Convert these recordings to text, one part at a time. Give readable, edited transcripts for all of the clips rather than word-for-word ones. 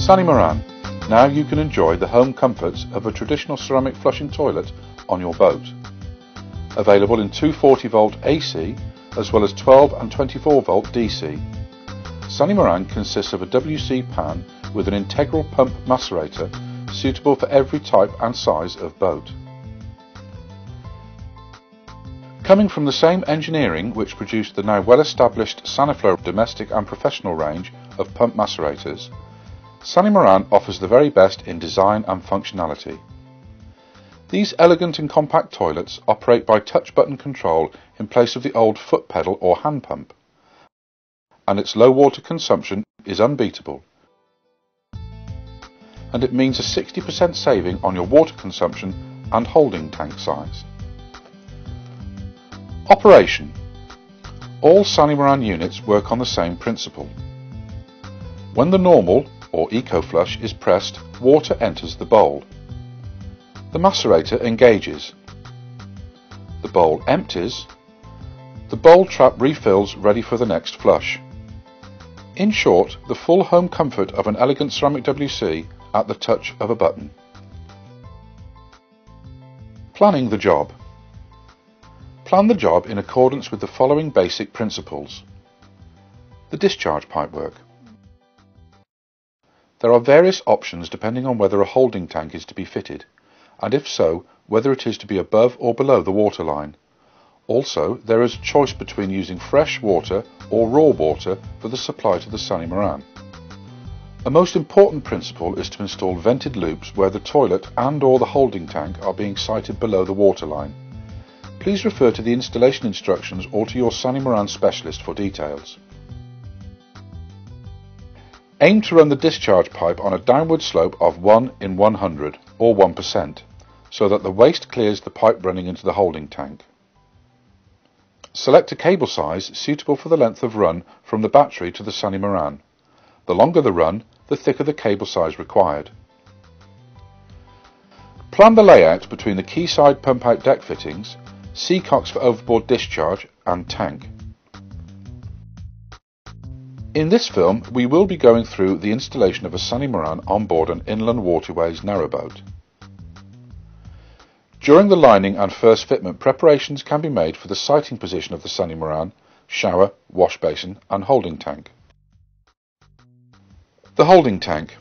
Sanimarin. Now you can enjoy the home comforts of a traditional ceramic flushing toilet on your boat. Available in 240 volt AC as well as 12 and 24 volt DC. Sanimarin consists of a WC pan with an integral pump macerator suitable for every type and size of boat. Coming from the same engineering which produced the now well-established Saniflow domestic and professional range of pump macerators, Sanimarin offers the very best in design and functionality. These elegant and compact toilets operate by touch button control in place of the old foot pedal or hand pump, and its low water consumption is unbeatable, and it means a 60% saving on your water consumption and holding tank size. Operation. All Sanimarin units work on the same principle. When the normal or eco flush is pressed, water enters the bowl. The macerator engages. The bowl empties. The bowl trap refills ready for the next flush. In short, the full home comfort of an elegant ceramic WC at the touch of a button. Planning the job. Plan the job in accordance with the following basic principles. The discharge pipework. There are various options depending on whether a holding tank is to be fitted, and if so, whether it is to be above or below the waterline. Also, there is a choice between using fresh water or raw water for the supply to the Sanimarin. A most important principle is to install vented loops where the toilet and or the holding tank are being sited below the waterline. Please refer to the installation instructions or to your Sanimarin specialist for details. Aim to run the discharge pipe on a downward slope of 1 in 100 or 1%, so that the waste clears the pipe running into the holding tank. Select a cable size suitable for the length of run from the battery to the Sanimarin. The longer the run, the thicker the cable size required. Plan the layout between the quayside pump-out deck fittings, seacocks for overboard discharge and tank. In this film we will be going through the installation of a Sanimarin on board an inland waterways narrowboat. During the lining and first fitment, preparations can be made for the siting position of the Sanimarin, shower, wash basin and holding tank. The holding tank.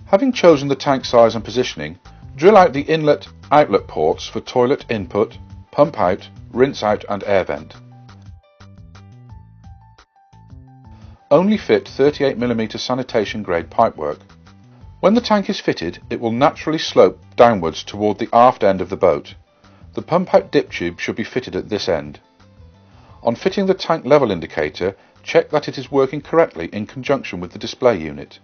Having chosen the tank size and positioning, drill out the inlet-outlet ports for toilet input, pump out, rinse out and air vent. Only fit 38mm sanitation grade pipework. When the tank is fitted, it will naturally slope downwards toward the aft end of the boat. The pump out dip tube should be fitted at this end. On fitting the tank level indicator, check that it is working correctly in conjunction with the display unit.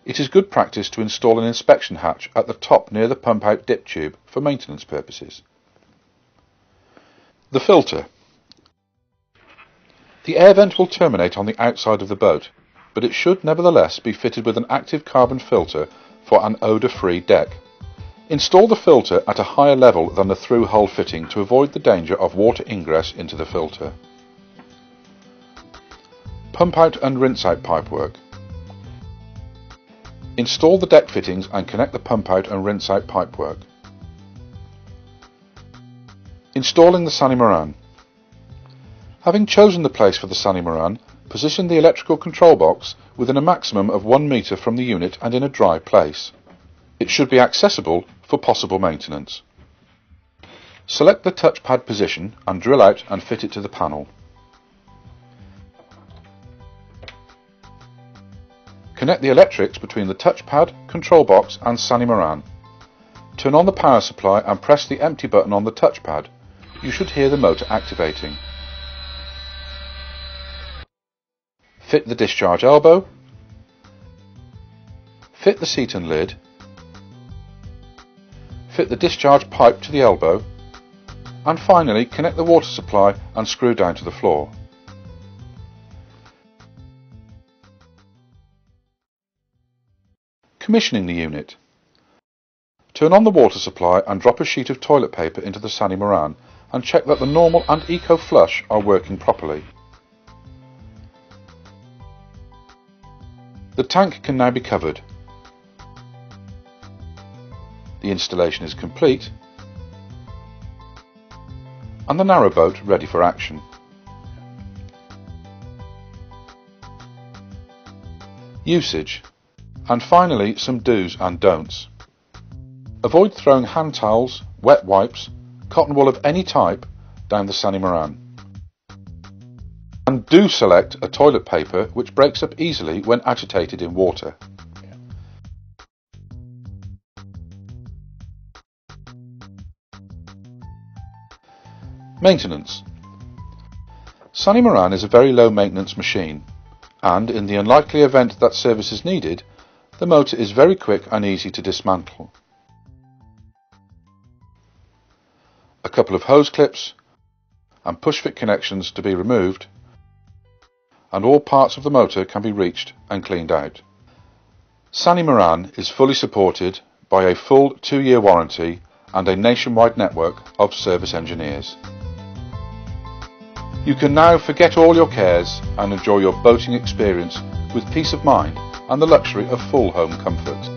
It is good practice to install an inspection hatch at the top near the pump out dip tube for maintenance purposes. The filter. The air vent will terminate on the outside of the boat, but it should nevertheless be fitted with an active carbon filter for an odour-free deck. Install the filter at a higher level than the through-hole fitting to avoid the danger of water ingress into the filter. Pump out and rinse out pipework. Install the deck fittings and connect the pump out and rinse out pipework. Installing the Sanimarin. Having chosen the place for the Sanimarin, position the electrical control box within a maximum of 1 metre from the unit and in a dry place. It should be accessible for possible maintenance. Select the touchpad position and drill out and fit it to the panel. Connect the electrics between the touchpad, control box and Sanimarin. Turn on the power supply and press the empty button on the touchpad. You should hear the motor activating. Fit the discharge elbow. Fit the seat and lid. Fit the discharge pipe to the elbow. And finally connect the water supply and screw down to the floor. Commissioning the unit. Turn on the water supply and drop a sheet of toilet paper into the Sanimarin and check that the normal and eco flush are working properly. The tank can now be covered. The installation is complete and the narrowboat ready for action. Usage, and finally some do's and don'ts. Avoid throwing hand towels, wet wipes, cotton wool of any type down the Sanimarin. And do select a toilet paper which breaks up easily when agitated in water. Maintenance. Sanimarin is a very low maintenance machine, and in the unlikely event that service is needed, the motor is very quick and easy to dismantle. A couple of hose clips and push-fit connections to be removed, and all parts of the motor can be reached and cleaned out. Sanimarin is fully supported by a full 2-year warranty and a nationwide network of service engineers. You can now forget all your cares and enjoy your boating experience with peace of mind and the luxury of full home comfort.